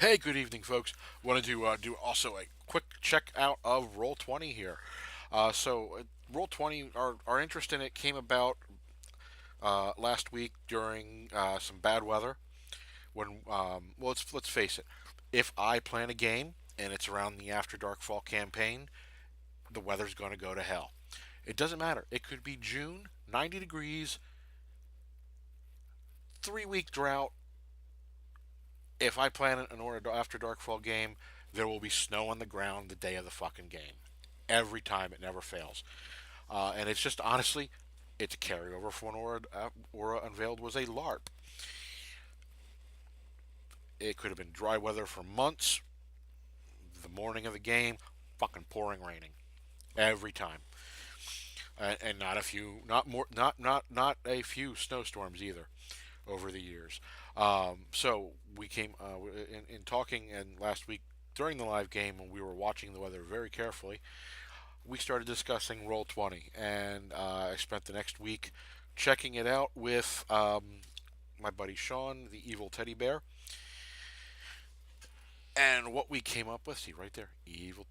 Hey, good evening, folks. Wanted to do also a quick check out of Roll20 here. Roll20, our interest in it came about last week during some bad weather. Let's face it, if I plan a game and it's around the After Dark Fall campaign, the weather's going to go to hell. It doesn't matter. It could be June, 90 degrees, 3 week drought. If I plan an After Dark Fall game, there will be snow on the ground the day of the fucking game. Every time, it never fails. And it's just honestly, it's a carryover from when Aura Unveiled was a LARP. It could have been dry weather for months. The morning of the game, fucking pouring, raining every time, and not a few, not more, not a few snowstorms either over the years. So we came in talking, and last week during the live game when we were watching the weather very carefully, we started discussing Roll20, and I spent the next week checking it out with my buddy Sean, the evil teddy bear, and what we came up with. See right there, evil.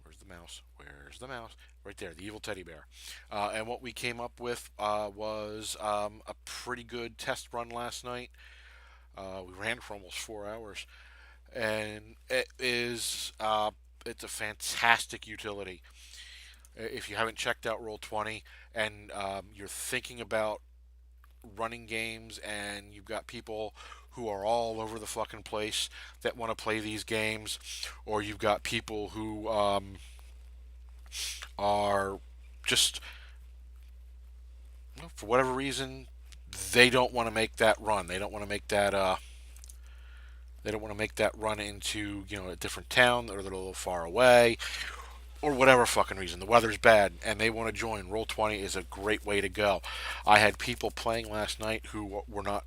Where's the mouse? Where's the mouse? Right there, the evil teddy bear. And what we came up with was a pretty good test run last night. We ran for almost 4 hours, and it's a fantastic utility. If you haven't checked out Roll20 and you're thinking about running games and you've got people who are all over the fucking place that want to play these games, or you've got people who are just, for whatever reason, they don't want to make that run. They don't want to make that. They don't want to make that run into a different town, or they're a little far away, or whatever fucking reason. The weather's bad and they want to join. Roll20 is a great way to go. I had people playing last night who were not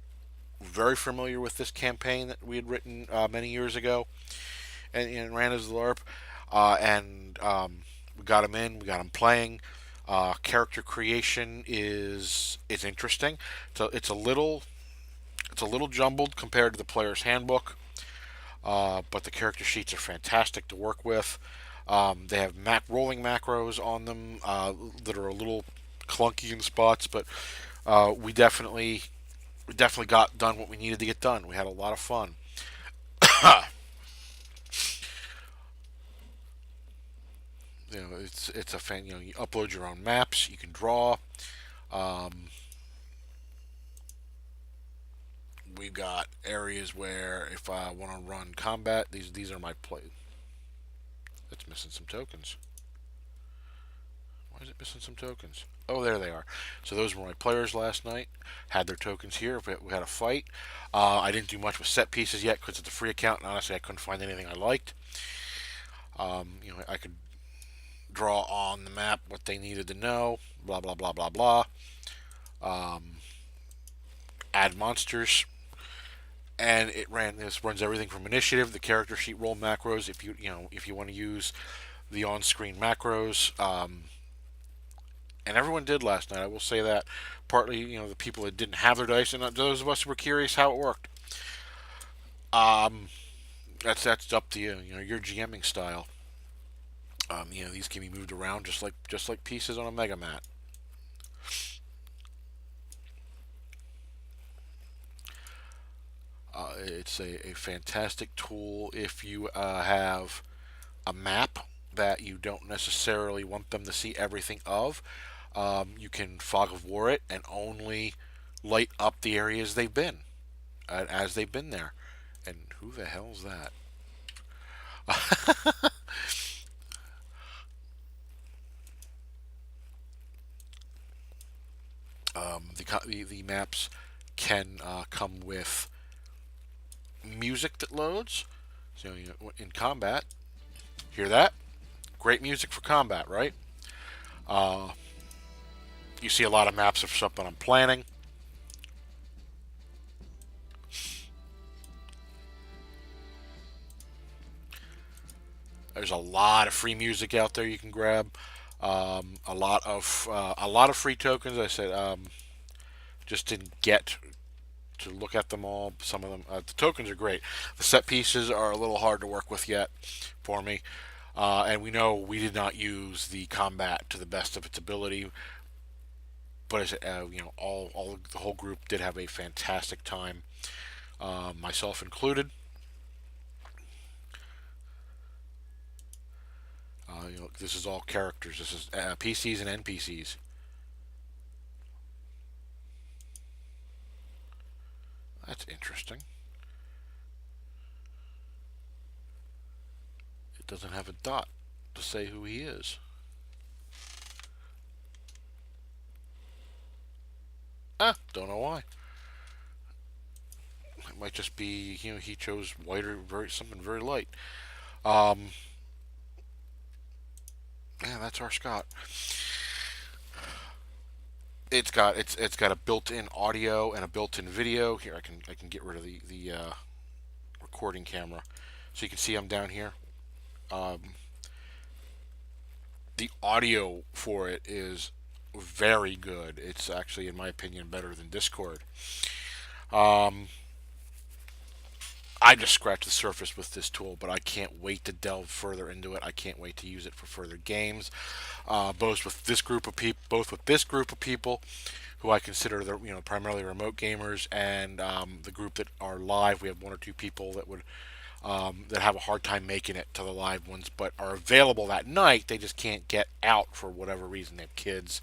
very familiar with this campaign that we had written many years ago and ran as the LARP. And we got them in, we got them playing. Character creation is interesting. So it's a little jumbled compared to the player's handbook, but the character sheets are fantastic to work with. They have rolling macros on them that are a little clunky in spots, but we definitely got done what we needed to get done. We had a lot of fun. It's a fan. You upload your own maps. You can draw. Um, we've got areas where if I want to run combat, these are my play. It's missing some tokens. Why is it missing some tokens? Oh, there they are. So those were my players last night. Had their tokens here. We had a fight. I didn't do much with set pieces yet because it's a free account, and honestly, I couldn't find anything I liked. I could draw on the map what they needed to know. Blah blah blah blah blah. Um, Add monsters, and This runs everything from initiative, the character sheet, roll macros. If you want to use the on-screen macros. And everyone did last night. I will say that. Partly, the people that didn't have their dice, and those of us who were curious how it worked. Um, that's up to you. Your GMing style. These can be moved around just like pieces on a mega mat. It's a fantastic tool if you have a map that you don't necessarily want them to see everything of. You can fog of war it and only light up the areas they've been as they've been there. And who the hell's that? The maps can come with music that loads. So in combat, hear that? Great music for combat, right? Uh, you see a lot of maps of something I'm planning. There's a lot of free music out there you can grab. A lot of free tokens. I said just didn't get to look at them all. Some of them, the tokens are great. The set pieces are a little hard to work with yet for me. And we know we did not use the combat to the best of its ability, but as all the whole group did have a fantastic time, myself included. This is all characters. This is PCs and NPCs. That's interesting. It doesn't have a dot to say who he is. Don't know why. It might just be he chose white or something very light. Um, yeah, that's our Scott. It's got a built-in audio and a built-in video. Here, I can get rid of the recording camera, so you can see I'm down here. Um, the audio for it is very good. It's actually, in my opinion, better than Discord. Um, I just scratched the surface with this tool, but I can't wait to delve further into it. I can't wait to use it for further games, both with this group of people, who I consider the primarily remote gamers, and the group that are live. We have one or two people that have a hard time making it to the live ones, but are available that night. They just can't get out for whatever reason. They have kids,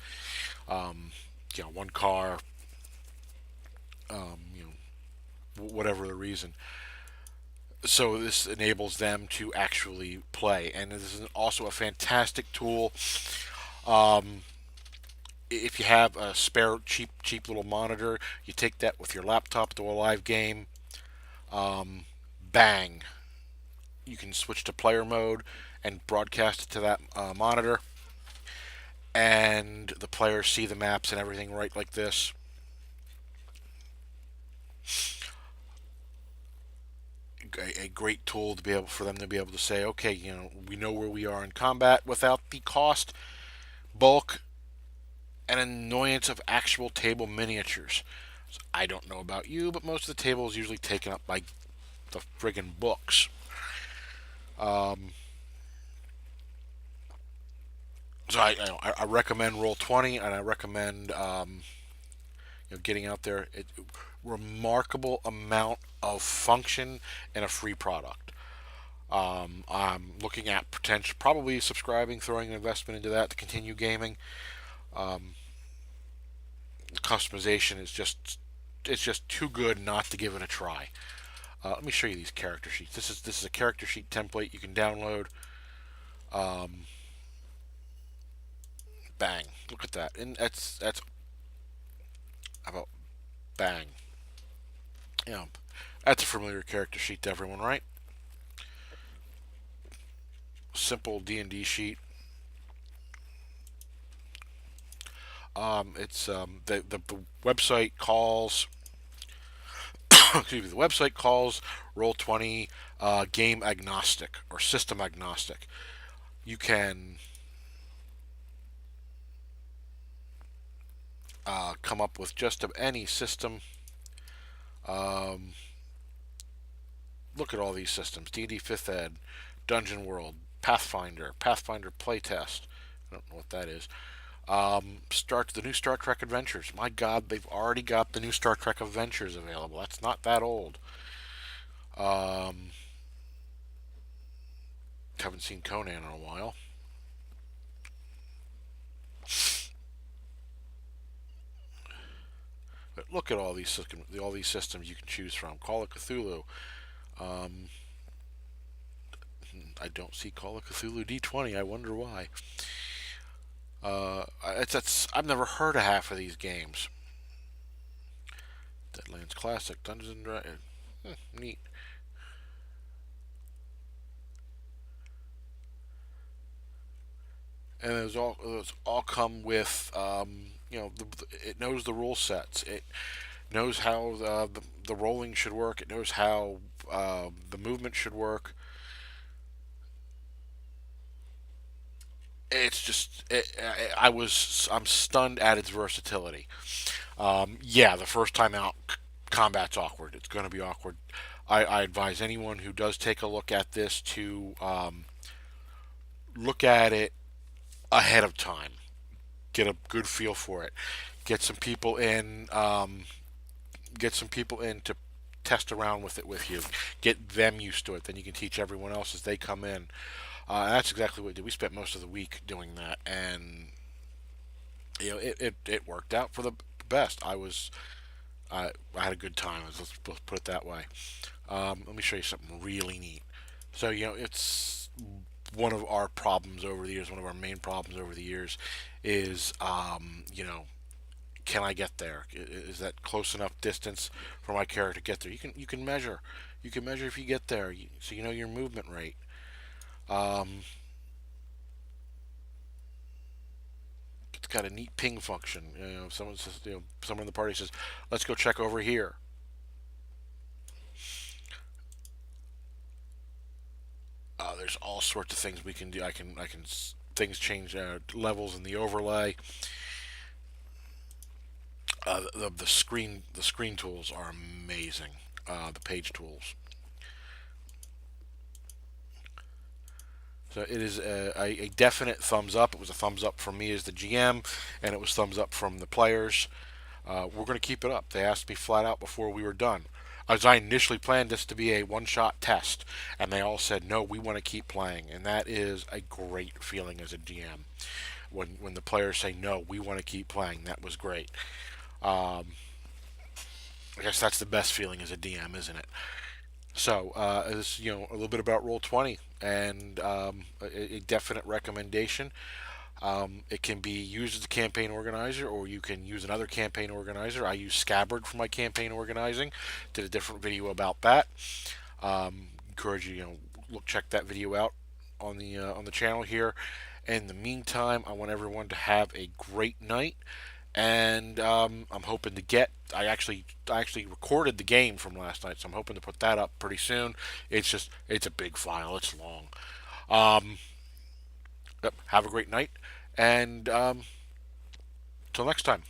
um, one car, um, you whatever the reason. So this enables them to actually play, and this is also a fantastic tool. Um, if you have a spare cheap little monitor, you take that with your laptop to a live game. Um, Bang! You can switch to player mode and broadcast it to that monitor, and the players see the maps and everything right like this. A great tool to be able for them to be able to say, okay, we know where we are in combat without the cost, bulk, and annoyance of actual table miniatures. So I don't know about you, but most of the table is usually taken up by the friggin' books. Um, so I recommend Roll 20, and I recommend getting out there. Remarkable amount of function and a free product. I'm looking at potential, probably subscribing, throwing an investment into that to continue gaming. Um, the customization is just too good not to give it a try. Let me show you these character sheets. This is a character sheet template you can download. Um, Bang! Look at that, and that's about bang. Yeah, that's a familiar character sheet to everyone, right? Simple D&D sheet. It's the website calls. Excuse me. The website calls Roll 20 game agnostic or system agnostic. You can come up with just any system. Um, Look at all these systems: D&D 5th Ed, Dungeon World, Pathfinder Playtest. I don't know what that is. Start the new Star Trek Adventures. My God, they've already got the new Star Trek Adventures available. That's not that old. Um, haven't seen Conan in a while. But look at all these systems you can choose from. Call of Cthulhu. Um, I don't see Call of Cthulhu D20. I wonder why. I've never heard of half of these games. Deadlands Classic, Dungeons and Dragons. Neat. And those all come with it knows the rule sets. It knows how the rolling should work. It knows how the movement should work. It's just I'm stunned at its versatility. Yeah, the first time out combat's awkward. It's going to be awkward. I advise anyone who does take a look at this to look at it ahead of time. Get a good feel for it. Get some people in. Get some people in to test around with it with you. Get them used to it. Then you can teach everyone else as they come in. And that's exactly what we did. We spent most of the week doing that, and it worked out for the best. I had a good time. Let's put it that way. Let me show you something really neat. So it's one of our problems over the years. One of our main problems over the years is can I get there? Is that close enough distance for my character to get there? You can measure. You can measure if you get there, so you know your movement rate. Um, it's got a neat ping function. If someone says, someone in the party says, "Let's go check over here." There's all sorts of things we can do. I can things change levels in the overlay. The screen tools are amazing. The page tools. So it is a definite thumbs up. It was a thumbs up from me as the GM, and it was thumbs up from the players. We're going to keep it up. They asked me flat out before we were done. As I initially planned this to be a one-shot test, and they all said no, we want to keep playing, and that is a great feeling as a GM. When the players say no, we want to keep playing, that was great. Um, I guess that's the best feeling as a DM, isn't it? So, this a little bit about Roll 20 and a definite recommendation. It can be used as a campaign organizer, or you can use another campaign organizer. I use Scabbard for my campaign organizing. Did a different video about that. Encourage you, look check that video out on the channel here. In the meantime, I want everyone to have a great night, and I'm hoping to get. I actually recorded the game from last night, so I'm hoping to put that up pretty soon. It's a big file. It's long. Um, yep, have a great night, and till next time.